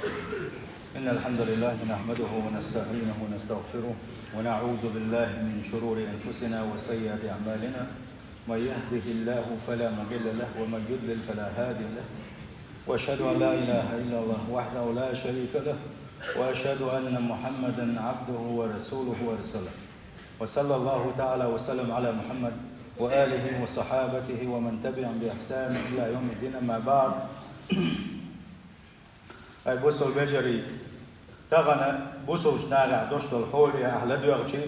إن الحمد لله نحمده ونستعينه ونستغفره ونعوذ بالله من شرور أنفسنا وسيئات أعمالنا. من يهده الله فلا مضل له ومن يضلل فلا هادي له. وأشهد أن لا إله إلا الله وحده لا شريك له وأشهد أن محمدا عبده ورسوله ورسوله. وصلى الله تعالى وسلم على محمد وآله وصحابته ومن تبعهم بإحسان إلى يوم الدين. أما بعد. أي بوسو البجري تغنى بوسو شناغ دوشتو الحولي أحلى بيغشي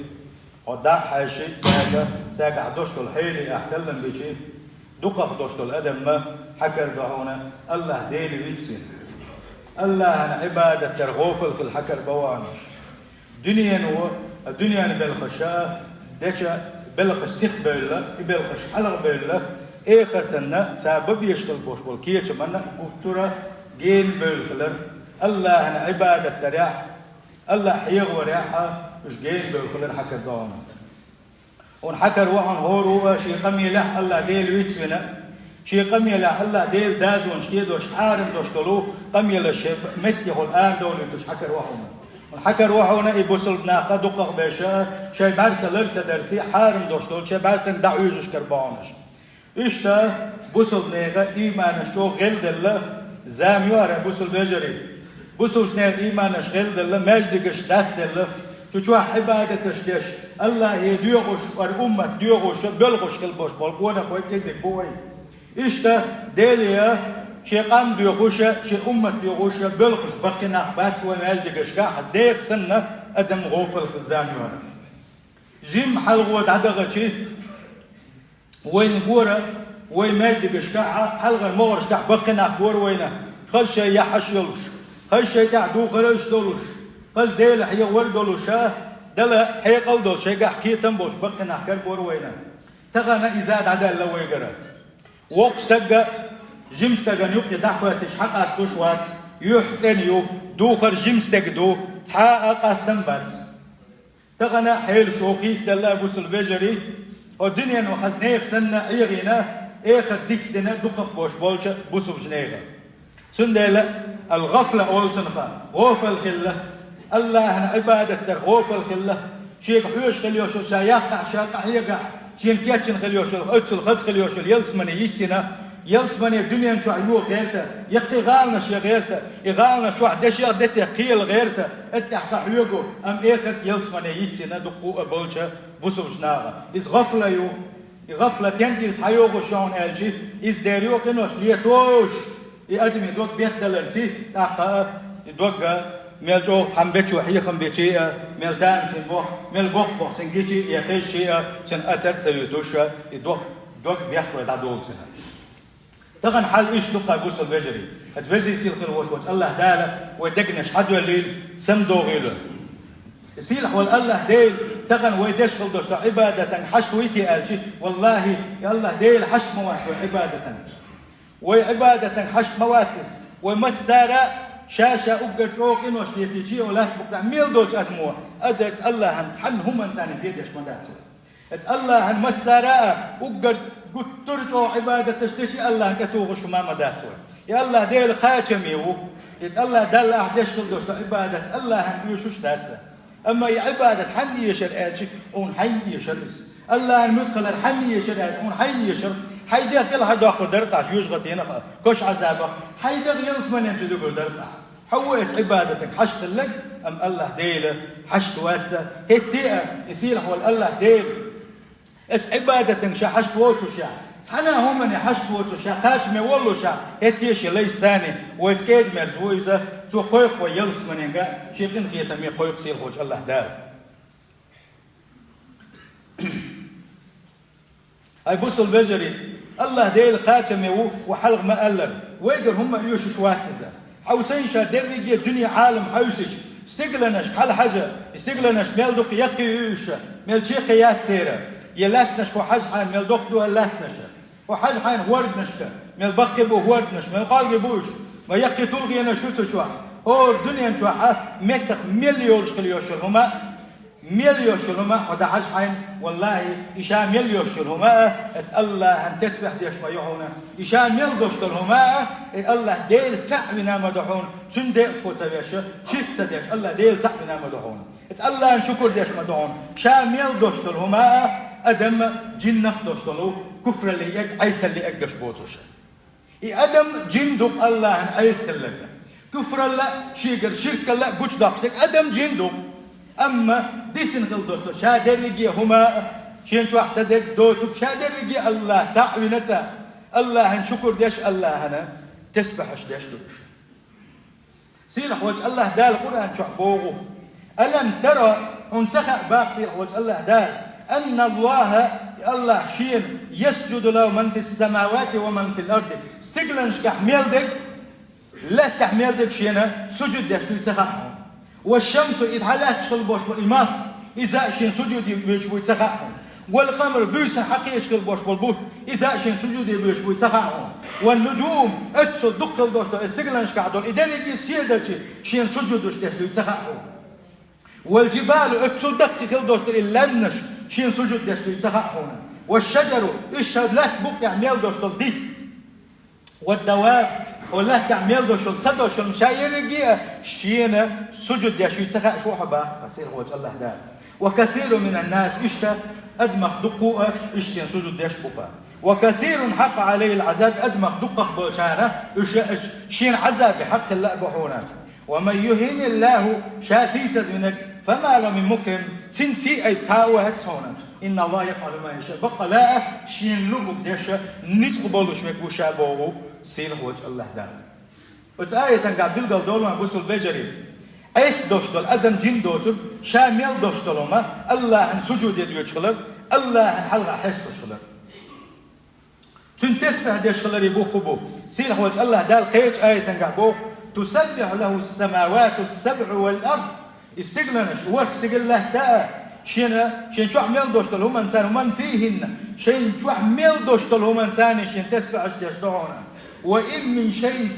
ودع حاشي تاقع دوشتو الحيلي أحتلن بيشي دقق دوشتو الأدم ما حكر دعونا الله ديلي ويتسين الله عن عبادة ترغوفل في الحكر بوانش الدنيا بلخشاه دشا بلخش سيخ بيلا بلخش حلق بيلا خرتنا سبب يشغل بوش والكيش منا بوتورا جين بيلخلر الله عن عبادة تريح الله حيغ وريحة مش جين بيلخلر حكر دعونا ونحكر وحن هورو شي قمي لح الله ديل ويتسونا شي قمي لح الله ديل دازون شكيدوش حارم دوشتلو قمي لشيب متي الآن دولي دوش حكر وحنا ونحكر وحنا يبوسل بناقة دقق بيشا شي بارسة لرسة درسي حارم دوشتلو شي بارسة دعويزوش كربانش إشتا بوسل بناقة إيمان شو غلد الله زاميوارا بوسل بجري بوسل شناق إيمان شغل الله مجدقش داست الله شو عبادة تشدش الله يديوغش والأمة ديوغش بلغش كل بوش بالقونا خوي كذب بوي إشتا ديليا شي قام ديوغش شي أمة ديوغش بلغش بقنا بات ومالدقش كاحز ديك سنة أدم غوفل زاميوارا جيم حلغوة عدغتي وين قورا وين مالدقش كاحا حلغة مغرش كاح بقنا قور وينه خل شي يحش يلوش خل شي تعدو خلش دولوش قص ديل حي وردولو شاه دلا حي قودو شي حكي تنبوش بقنا حكر بور وينا تغنى إزاد عدل لو يقرا وقت تقى جيمس تقى نيوك دحوة تشحق أستوش وات يحتنيو دوخر جيمس تقدو تحقق أستنبات تغنى حيل شوقيس دلا بوسل بجري والدنيا نوخز نيخ سنة عيغينا إيخر ديكستنا دقق بوش بولشة بوسل جنيغا سندلا الغفلة أول سنفا غوف الخلة الله عن عبادة غوف الخلة شيك حيوش خليوشل شايقع شاقع يقع شين كيتشن خليوشل أتسل خز خليوشل يلسمني يتنا يلسمني الدنيا شو عيو غيرته يقي غالنا شي غيرته يغالنا شو عدش يغدت يقيل غيرته اتحت حيوكو أم إيخت يلسمني يتنا دقوء بولشة بوسو شناغا إز غفلة يو غفلة تنديرس حيوكو شون ألجي إز داريو قنوش ليتوش يقدم يدوق بيت دلرتي تاقا يدوق ميل جوق حمبتشو حيخم بيتشي ميل دام شن بوخ ميل بوخ بوخ سنجيتشي يخيش شيء سن أسر تيوتوشا يدوق بيخو يدعدول سنة تغن حال إيش دقة بوس البجري هتبزي يصير خير وشوش الله داله ويدقنش حدو الليل سمدو غيله يصير حول الله ديل تغن ويدش خلدوش عبادة حشت ويتي قالشي والله يا الله ديل حشت موات وعبادة وعبادة حشت مواتس ومسارة شاشة أبقى جوقين وشليتيجي ولا تبقى ميل دوش أدموا أدت الله هم تحن هم إنسان زيد يش مداتو أت الله هم مسارة أبقى قد ترجو عبادة تشتشي الله كتوغش ما مداتو يا الله ديل خاتميو يت الله دل أحدش دوش عبادة الله هم يشوش داتسا أما عبادة حني يشر آتشي أون حي يشر الله هم يدخل الحني يشر آتشي أون حي يشر حيدا كل هذا قدرت عشوش غتينا كوش عذابه حيدا ينص من ينجدو قدرت حوس عبادتك حشت لك أم الله ديله حشت واتسا هتيئة يصير هو الله ديل اس عبادتك شا حشت واتو شا سحنا هم من حشت واتو شا قاش ما والله شا هتيش ليس ثاني ويسكيد مرزويزة تو قيق ويلص من ينجا شيقين خيتا مي قيق سير خوش الله دار أي بوس البجري الله ديل قاتم يو وحلق ما ألر ويقر هم يوش شواتزا حوسين شا درجة الدنيا عالم حوسج استقلناش حل حاجة استقلناش ميل دوق يقيش ميل شيقيات سيرة يلاتناش وحاج حان ميل دوق دو لاتناش وحاج حان وردناش ميل بقي بو وردناش ميل قال بوش ما يقي تلغي أنا شو تشوا هو الدنيا شوا متق مليون شكل يوشر هما مليون شلوما ودا حج حين والله إشا مليون شلوما الله أن تسبح ديش ما يهونا إشا مليون شلوما الله ديل تعبنا مدحون شن ديل شو تبيش شيت ديش الله ديل تعبنا مدحون الله أن شكر ديش مدحون شا مليون شلوما أدم جنة دوشتلو كفر اللي يك عيسى اللي أجش بوتوش أدم جندوب الله أن عيسى اللي كفر الله شرك الله قش داقتك أدم جندوب أما ديسن خل دوستو شادر رجي هما شين شو أحسدك دوتك شادر رجي الله تعوينتا الله هن شكر ديش الله هنا تسبحش ديش دوش سيلح وجه الله دال القرآن شعبوه ألم ترى انسخ باق سيلح وجه الله دال أن الله شين يسجد له من في السماوات ومن في الأرض استقلنش كحميل دك لا تحميل دك شينا سجد ديش يتسخحهم والشمس إدحالات شغل بوش بالإمام إذا شين سجود يبيش ويتسخحهم والقمر بيس حقي يشغل بوش بالبوت إذا شين سجود يبيش ويتسخحهم والنجوم أتسو دقل دوشتو استقلنش كعدون إذا لقي سيدك شين سجود ديش يتسخحهم والجبال أتسو دقل دوشتو إلانش شين سجود ديش يتسخحهم والشجر إشهد لك بوك يعمل دوشتو دي والدواب والله تعمل دوشل صدوشل مشاير رجية شينا سجود يا شو تسخ شو حبا قصير وجه الله ده وكثير من الناس إشتا أدمخ دقوة إشتين سجود يا شبوبا وكثير حق عليه العذاب أدمخ دقة بشانة شين عذاب حق الله بحونا ومن يهين الله شاسيسة منك فما له من مكرم تنسي أي تاوهت هنا إن الله يفعل ما يشاء بقى لا شين لبك ديشة نتقبلوش مكوشا بوغو سيلح وجه الله ده وتآية تنقع بلغة دولما بوصل بجري أيس دوش دول أدم جين دوتر شامل دوش دولما الله أن سجود يديو شغلر الله أن حلقة حس شغلر تنتسبح دي شغلر يبو خبو سيلح وجه الله ده القيج آية تنقع بو تسبح له السماوات السبع والأرض استقلنش وقت استقل الله تاء شين شو عمل دوش دول هم إنسان ومن فيهن شين شو عمل دوش دول هم إنسان شين تسبح ديش دونا وإن من شيء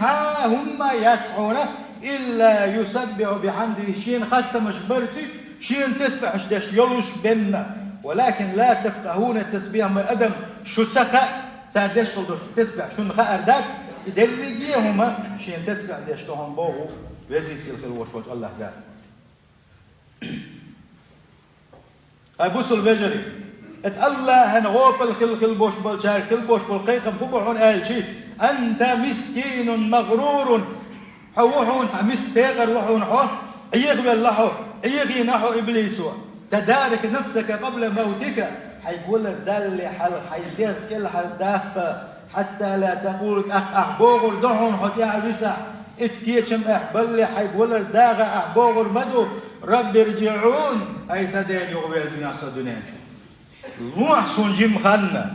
هم يتعون إلا يسبح بحمده شين خاصة مشبرتي شين تسبح ديش يلوش بيننا ولكن لا تفقهون التسبيح ما أدم شو تسخى سادش دوش تسبح شو نخا أردات يدرجيهما شين تسبح ديش دوهم بوه وزي سيل خلوش وجه الله ده أبوس البجري الله هنغوب الخل بوش بالشار كل بوش بالقيقم خبحون آل شيء أنت مسكين مغرور حوحون تعمس بيغر وحون حو يغبل لحو يغينحو إبليسو تدارك نفسك قبل موتك حيقول لك دل حل حيديك كل حل داخل حتى لا تقول أحبوغر دهون حتى عبسا اتكيشم احبل حيقول لك داغ أحبوغر مدو رب ارجعون أي سدين يغبيز ناس الدنيا روح سنجم خلنا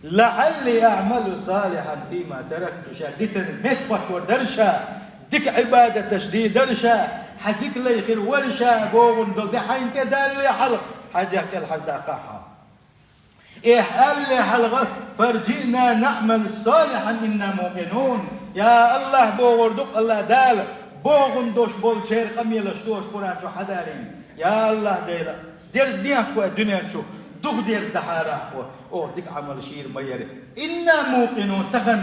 لعلي أعمل صالحا فيما تركت شديدا متوك ودرشا ديك عبادة تشديد درشا حديك لي خير ورشا بوغن دو دي حين تدالي حلق حديك الحد أقاحا إيه اللي حلقه فرجئنا نعمل صالحا إنا موقنون يا الله بوغن دوك الله دال بوغن دوش بول شير قميلش دوش قرآن شو حدارين يا الله ديلا درس ديك الدنيا شو دوغ ديرز دحارة أو ديك عمل شير ميري إنا موقنون تخن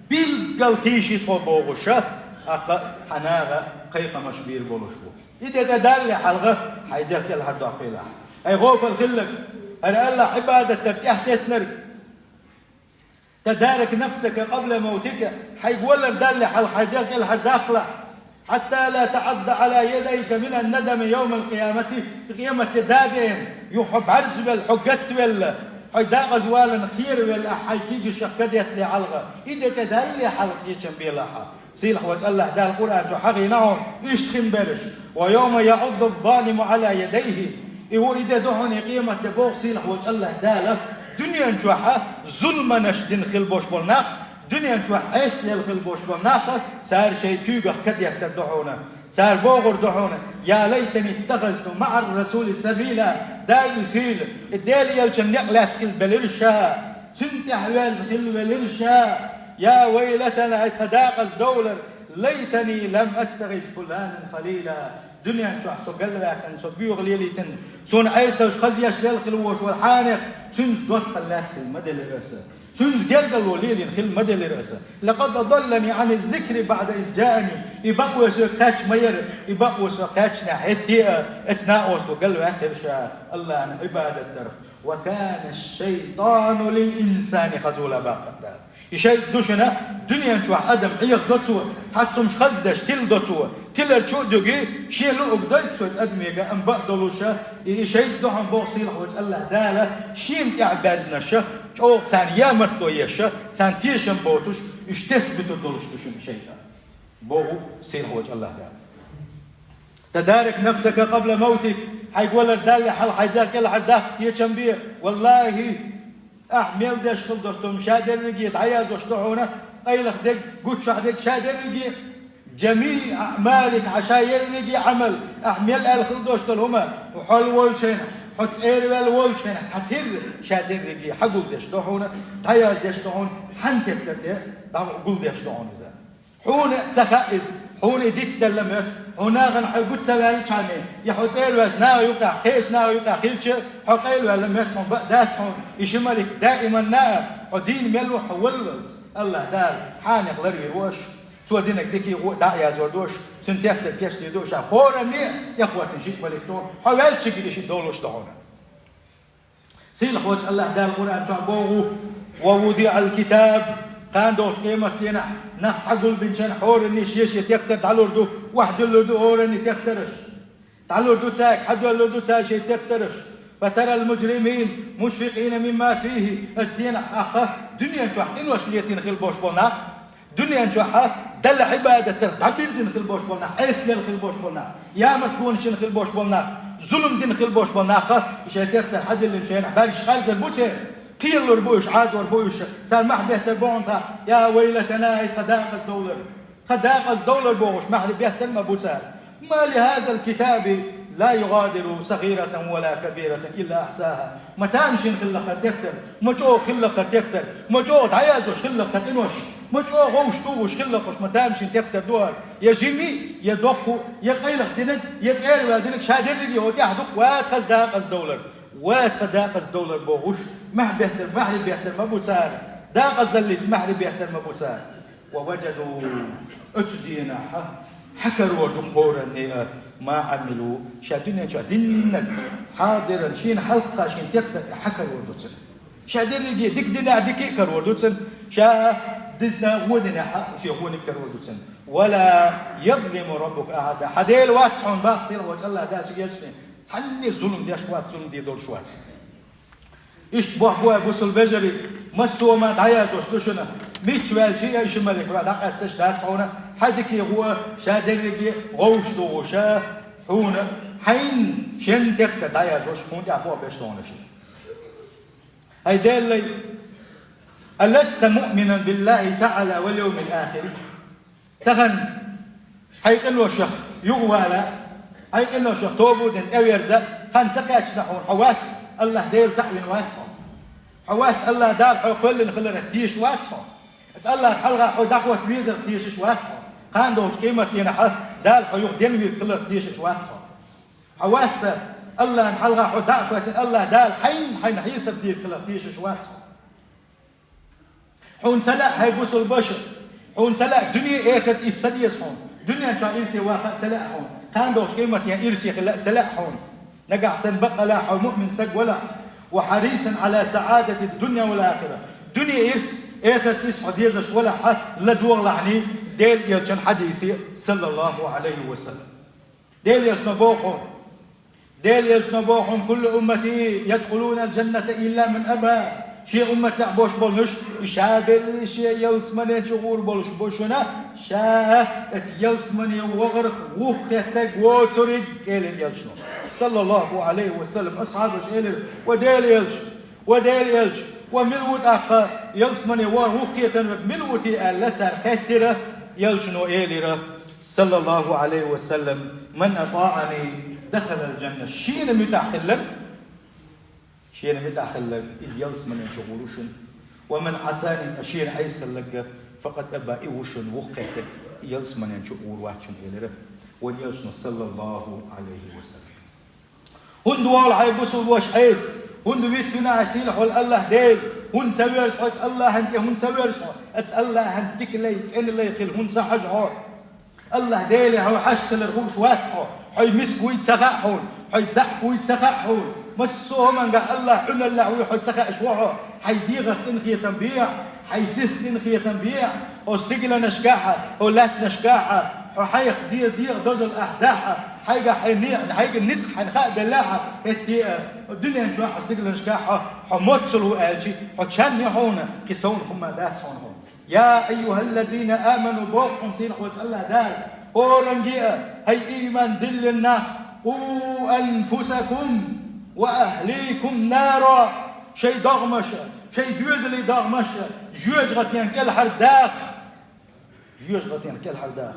بالقلتيشي طبوغشة أقا تناغا قيقة مشبير بولوشبو إذا تدالي حلقة حيديك الحد أقيلها أي غوف الخلق أنا الله عبادة ترتيح تتنرك تدارك نفسك قبل موتك حيقول دالي حلقة حيديك الحد أقلع حتى لا تعض على يديك من الندم يوم القيامة قيامة دادين يحب عرس بالحقت ولا حيدا غزوالا خير ولا حيكيج شقدت لي علغة إذا تدلي حلق يشم بيلاحة سيلح وجه الله ده القرآن حقيناهم يشتخن برش ويوم يعض الظالم على يديه إذا دهن قيمة تبوغ سيلح وجه الله ده دنيا نشوحة ظلم نشدن خلبوش بالناق دنيا نشوح أسل خلبوش بالناق صار شيء كيوغ كديك تدحونا صار بوغر دحونا يا ليتني اتخذت مع الرسول سبيلا دا يسيل الدالي يلشم نقلات خل بلرشا سنت حواز خل بلرشا يا ويلتنا اتداقز دولر ليتني لم أتخذ فلانا خليلا. دنيا شو حسب قلبك أن صبيو ليلتن سون عيسى خزيش للخلوش والحانق سنز دوت خلاص المدل الرأسه سنز قلقل وليل خل مدل الرأسه. لقد ضلني عن الذكر بعد إذ جاءني يبقوا سكاتش مير يبقوا سكاتش نحتي اتناقص وقلبه احترشا الله عن عبادة الدرب. وكان الشيطان للإنسان خذولا باقتا يشيء دوشنا دنيا شو أدم عيق دوتسوا تحتم خزدش تل دوتسوا تلر شو دوجي شيء لو أقدر تسوي أدم يجا أم بقدلوشة يشيء دوحن بوصيل حوج الله داله شيء متع بازنا شة أو ثانية مرتو يشة ثانية بوتوش يشتس بتدلوش دوشن شيطان بو سيل حوج الله داله. تدارك نفسك قبل موتك حيقول الدالة حل حيداك كل حداك يشنبيه والله أحمل دش خل دوستم شادر رجيت عياز وشطحونا أيلخ دق قد شحدك شادر رجي جميع أعمالك عشاير رجي عمل أحمل الخل دوستل هما وحول والشينا حط إير والشينا تحتير شادر رجي حقول دش طحونا عياز دش طحون تحنتك تبتة قول دش طحون إذا حون تخائز حون ديت دلمه هنا غن حقول سوالي شامي يحطير واس نا يقع قيس نا يقع خيلش حقيل ولا متهم بقداتهم يشملك دائما نا حدين ملو حولز الله دار حانق لري وش تو دينك ديكي داعيا زوردوش سنتيحت الكاش ديدوش حورني يا اخواتي نشيك ملكتون حاولت شي شي دولوش تاعنا سيل اخوات الله دار القران شعبوه ووضع الكتاب كان دوش قيمة لنا نقص حقول بنشان حور إني شيش يتكتر تعالوا ردو واحد الردو حور إني تكترش تعالوا ردو تاك حد الردو تاك شيء تكترش. فترى المجرمين مشفقين مما فيه أجدين حقه دنيا شو حقين وشليتين خل بوش بوناخ دنيا شو حق دل عبادة تعبير زين خل بوش بوناخ أسلل خل بوش بوناخ يا مركون شين خل بوش بوناخ ظلم دين خل بوش بوناخ شيء تكتر حد اللي مشان بارش خالز البوتة قيل ربوش عاد وربوش صار محبه تربونتا يا ويلتنا خداقز دولار خداقز دولار بوش محبه تلما بوتسال. ما لهذا الكتاب لا يغادر صغيرة ولا كبيرة إلا أحساها. ما تامشين خلق تكتر مجو خلق تكتر مجو عيازوش خلق تنوش مجو غوش توش خلقوش ما تامشين تكتر دوار يا جيمي يا دوقو يا قيلق دينك يا تعير وادينك شادر لي ودي أحدق وات خداقز دولار وات خداقز دولار بوش محبه بيحتر ما بوتسال داقز اللي اسمح لي بيحتر ما بوتسال. ووجدوا اتدينا حكروا جمهورا ما عملوا شادين شادين حاضرا شين حلقة شين تبدأ حكروا دوتسن شادين اللي ديك دينا ديك كروا دوتسن شا دزنا ودنا حق شي هون كروا دوتسن. ولا يظلم ربك أحد حديل واتحون باق صير وجه الله دا شي يجني تحني الظلم دي شوات ظلم دي دول شوات إيش بوه بوصل بجري مسوا ما تعيطوش كشنا ميت والشيء إيش ملك بعد أستش داتعونا حدك هو شادرجي غوش دوشة حونا حين شن تكت تعيطوش هون يعبوا بيشتونه شيء. هاي دليل ألست مؤمنا بالله تعالى واليوم الآخر تغن هيقلوا شخ يغوالا هيقلوا شخ توبود أويرزا خان سكاتش نحون حوات الله ديل تعلن واتهم حوات الله دار حقل خلنا ختيش واتهم الله حلقة حو دعوة بيزر ختيش واتهم خان دوش قيمة ينا حل دار حيوق دينوي خلنا ختيش واتهم حوات الله حلقة حو دعوة الله دار حين حيسر دير خلنا ختيش واتهم حون سلا هاي بوصل البشر حون سلا دنيا آخر السديس حون دنيا شو إرسي واقع سلا حون خان دوش قيمة ينا إرسي خلا سلا حون نقع سنبقى لا حو مؤمن سق ولا وحريصا على سعادة الدنيا والآخرة دنيا إرس آخر تسحو ديزش ولا حد لدور لعني ديل يرشن حديثي صلى الله عليه وسلم ديل يرشن بوخون كل أمتي يدخلون الجنة إلا من أبى شيء أمة تعبوش بولنش شابل شيء يلسمني شغور بولش بوشنا شاه يلسمني وغرق وختك وتريد قال يلشنو صلى الله عليه وسلم أصحاب شيل وديل يلش وملوت أخ يلسمني وختك ملوتي ألتا خاترة يلشنو إليرا صلى الله عليه وسلم من أطاعني دخل الجنة شين متأخلا إذ يلسمني شغوروشن ومن عساني أشير عيسى لك فقد أبا إيوشن وختك يلسمن ينشو ورواتشن إلره وليلسن صلى الله عليه وسلم هند وال هاي بوسول واش حيس هند بيتسنا عسيل حول الله ديل هند سويرش حول الله هنت هند سويرش أتس الله هندك لي تسأل لي يخل هند سحج حول الله ديل هو حشت الرهوش واتحول حي مسكوي تسخحول حي دحكوي تسخحول مسوه من قال الله حنا الله ويحد سخا شوحه حي ديغة تنخي تنبيع حي سيس تنخي تنبيع واستقل نشكاحة ولات نشكاحة وحي ديغ دوز الأحداحة حي النسخ حنخاء دلاحة الدنيا نشوح استقل نشكاحة حموتسلوا آلشي حتشان يحونا كسون هم دات هون يا أيها الذين آمنوا بوقهم سينح وجه الله دال ورنجيئة هي إيمان دلنا قوا أنفسكم وأهليكم نارا شيء ضغمشة شيء جوزلي ضغمشة جوز غتيان كل حرداخ جوز غتيان كل حرداخ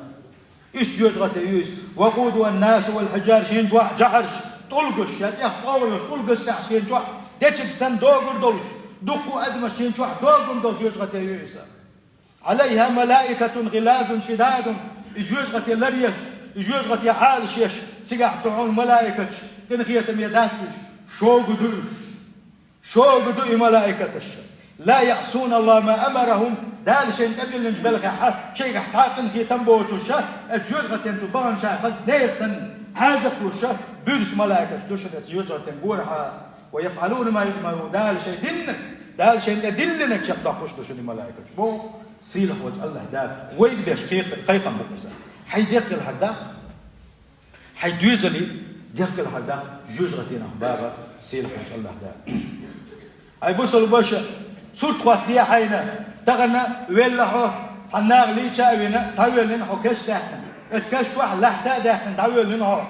إيش جوز غتيوس وقودوا الناس والحجار شين جواح جعرش طلقش يا طاولش طلقش شين جواح ديتشك سن دوغر دولش دقوا أدمش شين جواح دوغر دولش جوز غتيوس عليها ملائكة غلاظ شداد جوز غتي لريش جوز غتي عالش يش تقع تعون ملائكة كنخية ميداتش شو قدوش ملائكتش لا يعصون الله ما أمرهم دال شيء قبل نجبلك شيء حتاقن في تنبوت الشا الجوز غتين جبان شا بس نيرسن حازق الشا بيرس ملائكة دوش الجوز غتين قورها ويفعلون ما دال شيء دال شيء دلنك شق داقوش دوش الملائكة بو سيلح وجه الله دال وين بيش قيقا بقصة حيديق الحدا حيدوزلي ديق الحدا جوز غتين أخبارا سيلح وجه الله دال أي بوصل باشا صورت خواتيا حينا تغنى ويلا حو صناغ لي شاوينا تاويل لنا حو كاش تحتن اسكاش واحد لحتا تحتن تاويل لنا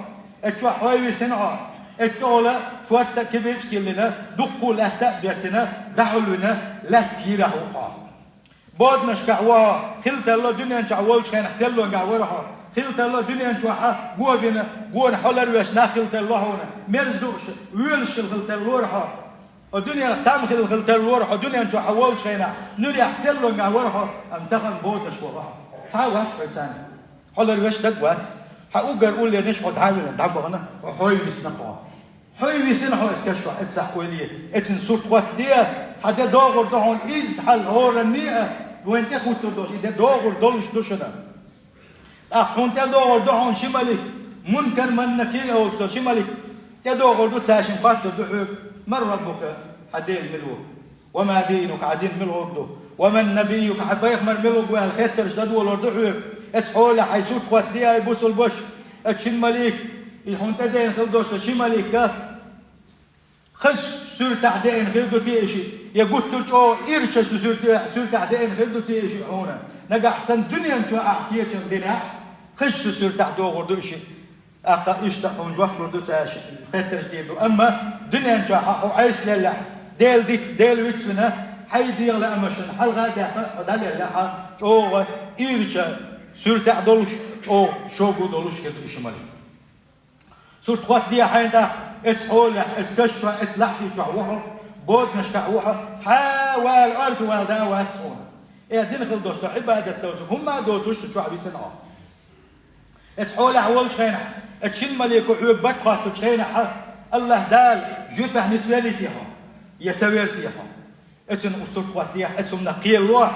اتشوا حويوي سنها اتولا شوات كبيرش كلنا دقوا لحتا بيتنا دحلونا لا كيرا حوقا بود نشكعوا خلت الله دنيا نشعول شكاين حسين له نقعورها خلت الله دنيا نشوحها قوة بينا قوة حولر ويشنا خلت الله هنا مرز دوش ويلش خلت الله الدنيا تعمل كده خلت الورح الدنيا انتوا حولت شينا نوري احسن له نعورها امتخن بود شورها تعاوات ثاني حول وش دقوات حقوق اقول لي نشحو تعاون ندعبوا هنا وحوي بسنقوا حوي بسنحو اسكشوا اتسحوا لي اتن صورت وات دي صحده دوغر دهون از حل هورنيه وين تاخذ تدوش ده دوغر دولش دوشنا اخون تدوغر دهون شمالي منكر من نكيل او شمالي تدوغر دو تاشن فات دحوك من ربك حدين ملوك وما دينك عدين ملوك ومن نبيك حبايك من ملوك والخيتر جدد والردحوك اتحول حيسوك واتديها يبوسوا البش اتشن مليك يحون تدين خلدوش شي مليك خس سور تعدين خلدو تيشي يقول ترجعوا إيرش سور تعدين خلدو تيشي هنا نجا أحسن دنيا نشوف أحكيك دنيا خس سور تعدو غردوشي أقا إشتاقون جوح بردو تاشي خيتر جديدو أما دنيا نجاحة وعيس لله ديل ديكس ديل ويتسونا حي ديغ لأمشن حلغا داحة دال لله جوه إيرشا سورة دولش جو شوقو دولش كدو إشمالي سورة خوات دي حين دا إسحولة إسكشوا إسلحتي جعوها بود نشكعوها تحاول أرض والدا واتسونا إيه دين خل دوش عبادة دوسك هم دوتوش تشعبي سنة إسحولة أول شينا اتشن مليك وحوب بطخة تشينا الله دال جيبه نسواليتيها يتويرتيها اتشن أصول قواتيها اتشن نقيل الله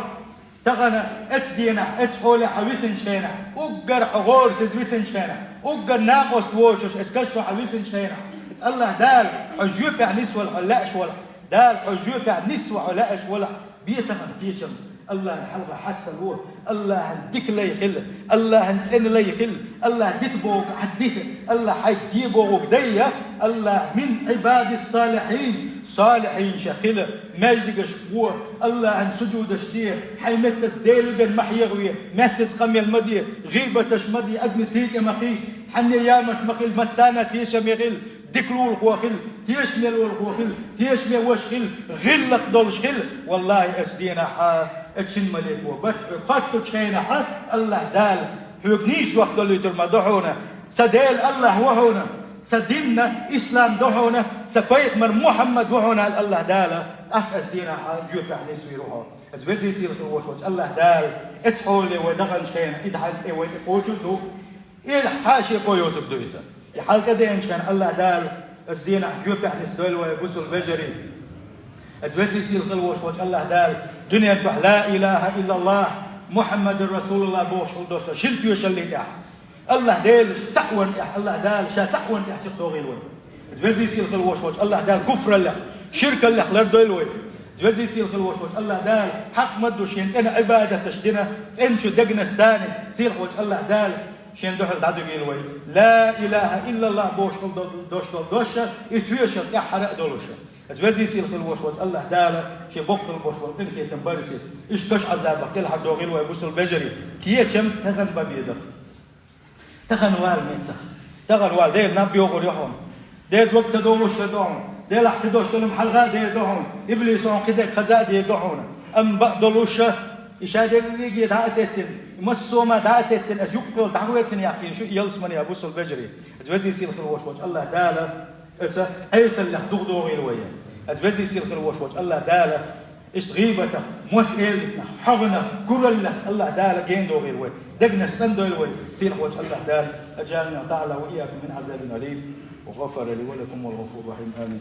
تغنى اتدينا اتحولة حويسن شينا أقر حغور سيزويسن شينا أقر ناقص ووشوش اتكشف حويسن شينا اتس الله دال حجيبه نسوال علاش ولا دال حجيبه نسوى علاش ولا بيتغن بيتغن الله الحلقة حس الور الله هنديك لا يخل الله هنتن لا يخل الله ديتبوك حديت الله حيديبوك ديا الله من عباد الصالحين صالحين شخلة مجد شقوة الله هن سجود شديه حيمتس ديل بن محيغوية مهتس قمي المدية غيبة تشمدي أدمي سيك مقي تحني يامك مقي مسانة تيشا مغل ديكلو الخواخل تيشمي الخواخل تيشمي وشخل غلق دولش خل والله أسدينا حا اتشن مليك وبت قد تشينا حا الله دال حيقنيش وقت اللي تلمدحونا سديل الله وهونا سديننا إسلام دحونا سبيت من محمد وهونا الله دالا أسدينا حا جوب يعني سويروها أتبزي سيل الوش وش الله دال اتحول ودغن شين إدحلت وجودو إحتاج قوي تبدو إسا يحال كده إن كان الله دال أسدينا حجوب يعني سدول ويبوس الفجري أتبزي سيل الوش وش الله دال دنيا تروح لا إله إلا الله محمد رسول الله بوش ودوشة شلتو يشليت الله دال تعون الله دال شا تعون تحتقو غيلوي أتبزي سيل الوش وش الله دال كفر الله شرك الله خلر دولوي جوزي سيل الوش وش الله دال حق مدو شين أنا عبادة تشدنا تنشو دقنا الثاني سيل وش الله دال شين دوح الدعو قيلوي لا إله إلا الله بوش دوشة يتويش يحرق دولوشة جوزي سيل الوش وش الله دال شي بوقت الوش وش تنخي تنبرسي إيش كش عذابك كل حد دوغيلوي بوس البجري كيه كم تغن ببيزك تغن وال ميتخ تغن وال ديل نبي يوغر يحون ديل وقت دوموش دوم ديل احتدوش دولم حلقة ديل دوحون إبليس عن كده خزاء ديل دوحون أم بقدلوشة إشادة اللي دعتتن مسومة دعتتن أجوكل دعوتن يحكي شو يلسمني أبوس البجري أتوزي سيل الوش وش الله داله إتس أيس اللي دغدوغ الويا أتوزي سيل الوش وش الله داله إيش غيبته موت إلنا حغنا كرله الله داله جين دوغ الويا دقنا السندو الويا سيل وش الله داله أجالنا تعالى وإياكم من عذاب أليم وغفر لي ولكم والغفور الرحيم آمين.